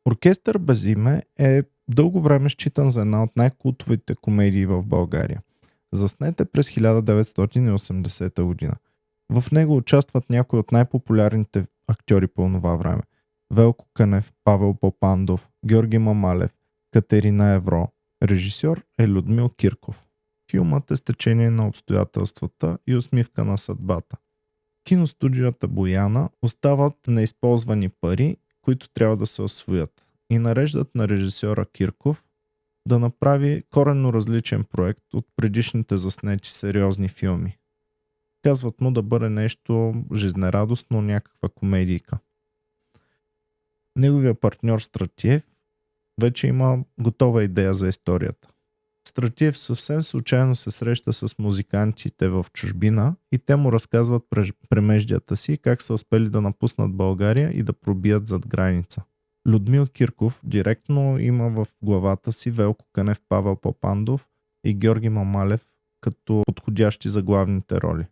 Оркестър без име е дълго време считан за една от най-култовите комедии в България. Заснет е през 1980 година. В него участват някои от най-популярните актьори по това време. Велко Кънев, Павел Попандов, Георги Мамалев, Катерина Евро. Режисьор е Людмил Кирков. Филмът е стечение на обстоятелствата и усмивка на съдбата. Киностудията Бояна остават неизползвани пари, които трябва да се усвоят, и нареждат на режисьора Кирков да направи коренно различен проект от предишните заснети сериозни филми. Казват му да бъде нещо жизнерадостно, някаква комедийка. Неговия партньор Стратиев вече има готова идея за историята. Стратиев съвсем случайно се среща с музикантите в чужбина и те му разказват премеждията си как са успели да напуснат България и да пробият зад граница. Людмил Кирков директно има в главата си Велко Кънев, Павел Попандов и Георги Мамалев като подходящи за главните роли.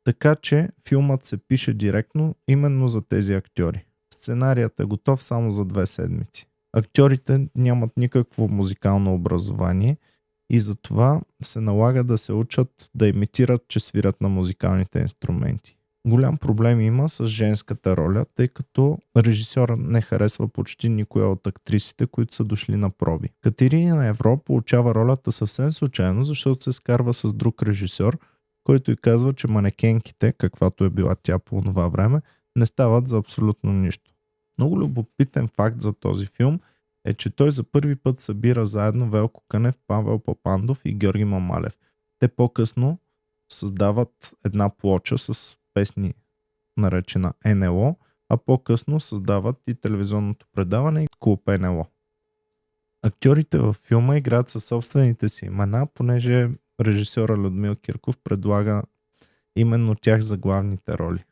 Така че филмът се пише директно именно за тези актьори. Сценарият е готов само за 2 седмици. Актьорите нямат никакво музикално образование и затова се налага да се учат да имитират, че свират на музикалните инструменти. Голям проблем има с женската роля, тъй като режисьорът не харесва почти никоя от актрисите, които са дошли на проби. Катерина Евро получава ролята съвсем случайно, защото се скарва с друг режисьор, който й казва, че манекенките, каквато е била тя по това време, не стават за абсолютно нищо. Много любопитен факт за този филм е, че той за първи път събира заедно Велко Кънев, Павел Попандов и Георги Мамалев. Те по-късно създават една плоча с песни, наречена НЛО, а по-късно създават и телевизионното предаване Клуб НЛО. Актьорите във филма играят със собствените си имена, понеже режисьора Людмил Кирков предлага именно тях за главните роли.